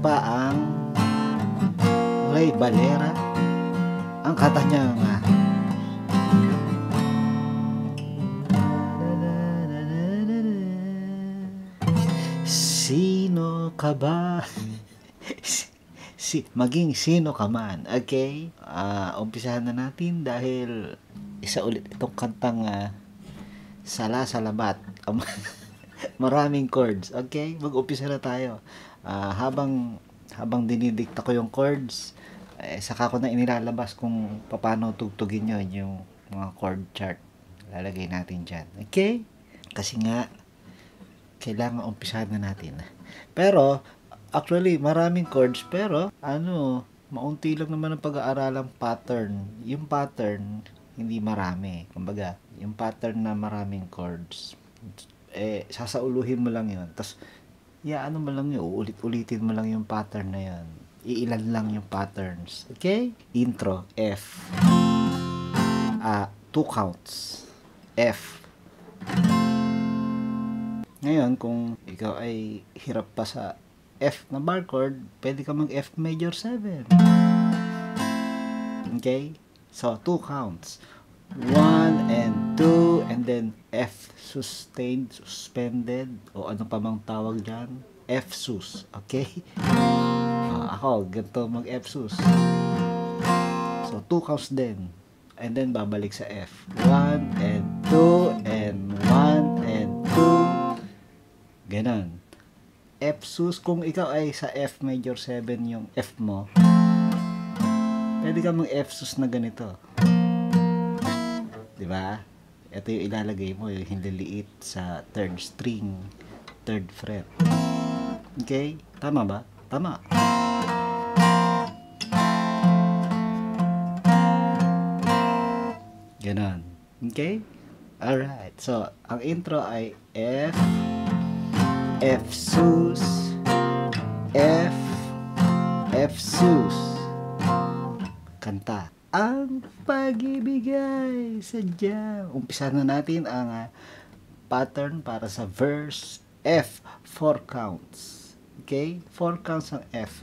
pa ang Ray Valera. Ang kanta niya nga, sino ka ba? Maging sino ka man. Okay? Umpisahan na natin dahil isa ulit itong kantang Sala Salamat. Maraming chords. Okay? Mag-umpisa na tayo. Habang dinidikta ko yung chords, saka ko na inilalabas kung paano tugtugin nyo yung mga chord chart. Lalagay natin dyan. Okay? Kasi nga, kailangan umpisahan na natin. Pero, actually, maraming chords, pero, maunti lang naman ang pag-aaralang pattern. Yung pattern, hindi marami. Kumbaga, yung pattern na maraming chords, sasauluhin mo lang yun. Tapos, mo lang yun, uulit-ulitin mo lang yung pattern na yun. Iilan lang yung patterns. Okay? Intro, F. 2 counts. F. Ngayon, kung ikaw ay hirap pa sa F na bar chord, pwede ka mag F major 7. Okay? So, 2 counts. 1 and 2, and then F sustained, suspended, o ano pa bang tawag dyan? F sus. Okay? Ako, ganito mag F sus. So, 2 counts din. And then, babalik sa F. 1 and 2, and 1 and 2. Ganon. F sus, kung ikaw ay sa F major 7 yung F mo, pwede ka mag F sus na ganito. Diba? Ito yung ilalagay mo, yung hinliliit sa 3rd string, 3rd fret. Okay? Tama ba? Tama. Ganon. Okay? Alright. So, ang intro ay F, F sus, F, F sus. Kanta. Ang pag-ibigay sadya. Umpisa na natin ang pattern para sa verse F. 4 counts. Okay? 4 counts ang F.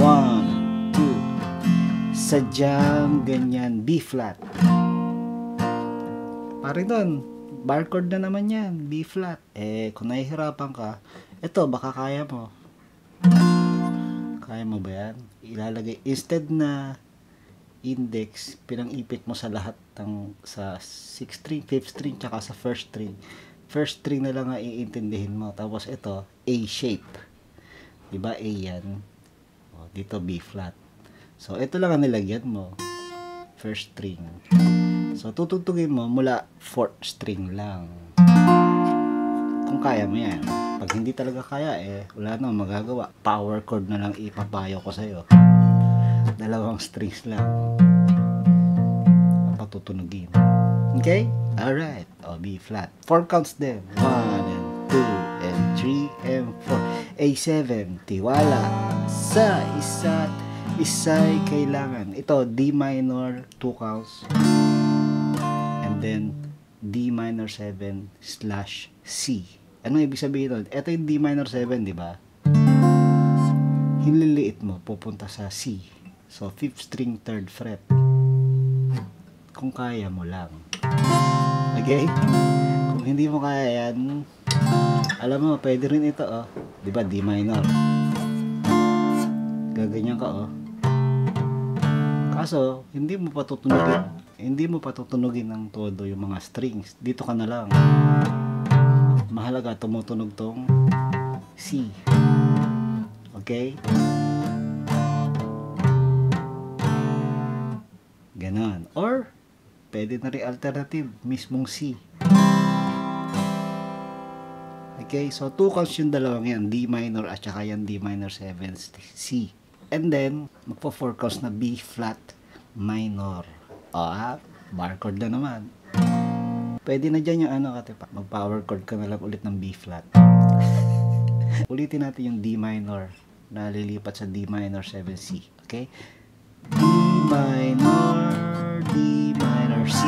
1, 2. Sadyang ganyan. B flat. Parang doon. Bar chord na naman yan. B flat. Kung nahihirapan ka, ito, baka kaya mo. Kaya mo ba yan? Ilalagay. Instead na index, pinang-ipit mo sa lahat sa 6th string, 5th string, tsaka sa 1st string. 1st string na lang iintindihin mo. Tapos ito, A shape. Diba A yan? Dito B flat. So, ito lang ang nilagyan mo. 1st string. So, tutugtugin mo mula 4th string lang. Kung kaya mo yan. Pag hindi talaga kaya, wala na magagawa. Power chord na lang ipapayo ko sa'yo. 2 strings lang. Patutunugin. Okay? Alright. B flat. 4 counts din. 1 and 2 and 3 and 4. A7. Tiwala sa isa't isa'y kailangan. Ito, D minor, 2 counts. And then, D minor 7 / C. Ano ibig sabihin nun? Ito yung D minor 7, di ba? Hinliliit mo, pupunta sa C. So, 5th string, 3rd fret. Kung kaya mo lang. Okay? Kung hindi mo kaya yan, alam mo, pwede rin ito, Diba, D minor. Gaganyan ka, Kaso, hindi mo patutunugin ng todo yung mga strings. Dito ka na lang. Mahalaga, tumutunog tong C. Okay? Ganon. Or, pwede na rin alternative, mismong C. Okay, so 2 counts yung dalawang yan, D minor at saka yan D minor 7, C. And then, magpo 4 counts na B flat minor. Bar chord na naman. Pwede na dyan yung mag-power chord ka na lang ulit ng B flat. Ulitin natin yung D minor na lilipat sa D minor 7C. Okay? D minor, D minor, C.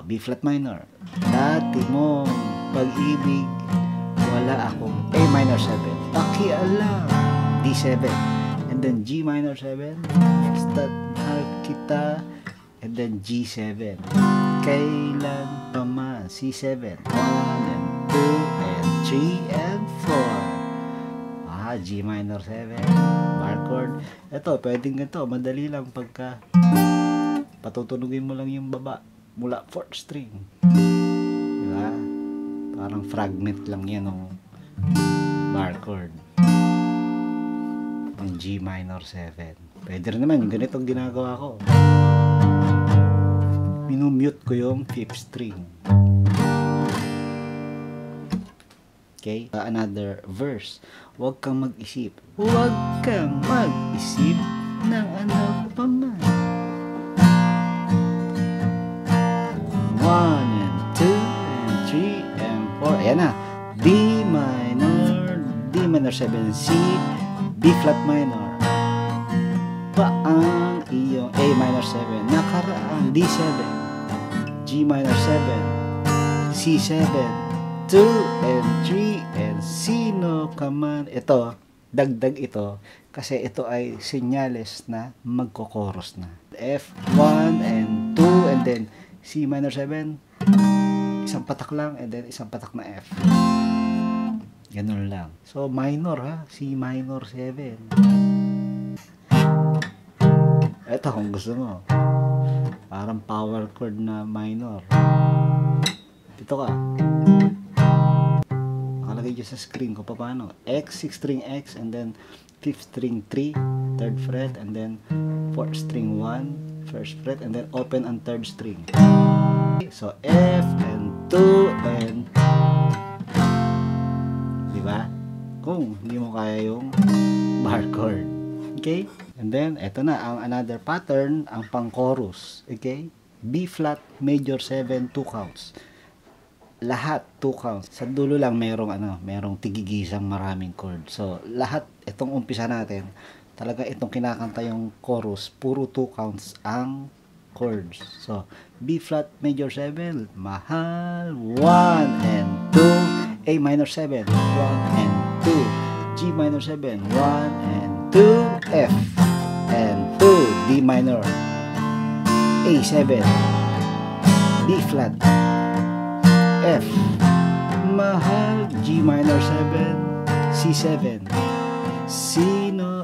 B flat minor. Dati mong pag-ibig, wala akong A minor 7. Pakialam. D7, and then G minor 7, basta mahal kita, and then G7. Kailan pa man, C7, 1 and 2 and 3 and 4. G minor 7, bar chord. Ito, pwedeng ganito, madali lang pagka patutunugin mo lang yung baba mula 4th string. Diba? Parang fragment lang yan ng bar chord. Ang G minor 7. Pwede rin naman, yung ganitong ginagawa ko. Minumute ko yung 5th string. Okay? Another verse. Huwag kang mag-isip. Huwag kang mag-isip ng ano pa man. 1 and 2 and 3 and 4. Ayan na. D minor 7, C, B flat minor. Pa ang iyong A minor 7. Nakaraang D7, G minor 7, C7, 2 and 3 and sino ka man. Ito, dagdag ito kasi ito ay senyales na magko-chorus na. F1 and 2 and then C minor 7, isang patak lang and then isang patak na F. Ganun lang. So minor ha, C minor 7. Ito kung gusto mo. Parang power chord na minor. Dito ka. Nakalagay dyan sa screen ko paano. X, 6th string X, and then 5th string 3, 3rd fret, and then 4th string 1, 1st fret, and then open ang 3rd string. So F and 2 and diba? Kung hindi mo kaya yung bar chord. Okay? And then, eto na, ang another pattern, ang pang-chorus. Okay? B flat, major 7, 2 counts. Lahat 2 counts. Sa dulo lang merong tigigisang maraming chord. So, lahat, itong umpisa natin, talaga itong kinakanta yung chorus, puro 2 counts ang chords. So, B flat, major 7, mahal, 1 and 2, A minor 7, 1 and 2, G minor 7, 1 and 2, F and 2, D minor, A7, B flat, F, mahal, G minor 7, C7, sino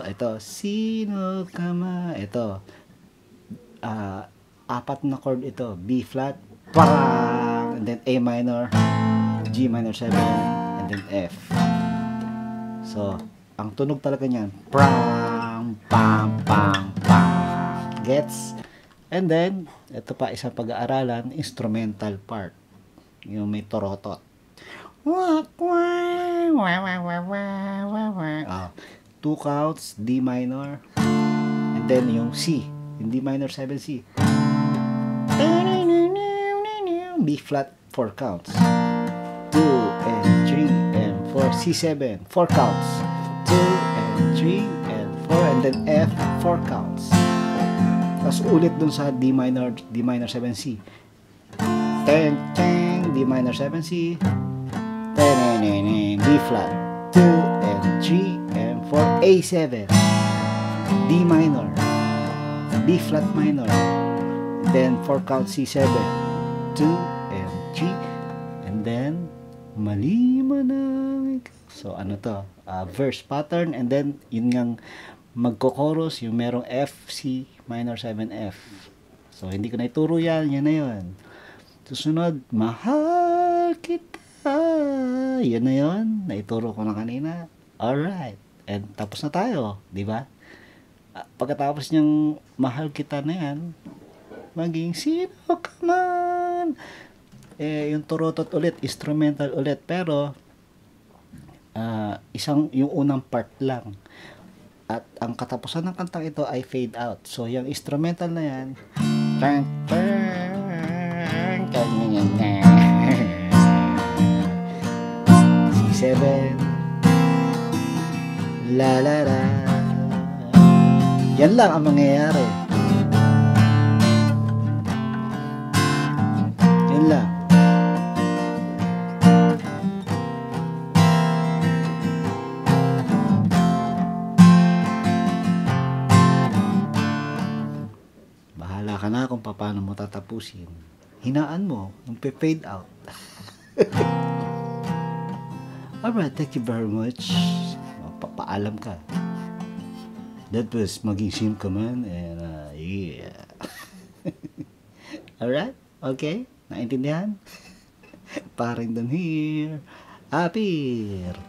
ka ma, ito, apat na chord ito, B flat, parang, and then A minor, G minor 7, and then F. So, ang tunog talaga niyan, pram, pam, pam, pam. Gets? And then, ito pa isang pag-aaralan, instrumental part. Yung may torotot. 2 counts, D minor, and then yung C, yung D minor 7C. B flat, 4 counts. 2 and 3 and 4, C7, 4 counts. 2 and 3 and 4 and then F, 4 counts. Tapos ulit dun sa D minor 7C. 10, 10, D minor 7C. 10, B flat, 2 and 3 and 4, A7, D minor, B flat minor, then 4 count C7, 2 and 3, and then malima na. So ano to, verse pattern, and then yun ngang magko-chorus, yung merong F, C minor 7, F. So hindi ko na ituro yan na yun. Susunod, mahal kita, yan na yun, naituro ko na kanina. Alright, and tapos na tayo, di ba? Pagkatapos niyang mahal kita na yan, maging sino ka man, yung turotot ulit, instrumental ulit, pero yung unang part lang, at ang katapusan ng kantang ito ay fade out. So yung instrumental na yan, C7, la la la, yan lang ang mangyayari. Yan lang. kung paano mo tatapusin. Hinaan mo, yung fade out. Alright, thank you very much. Papaalam ka. That was Maging Sim Command and yeah. Alright, okay? Naintindihan? Paring done here. Apir.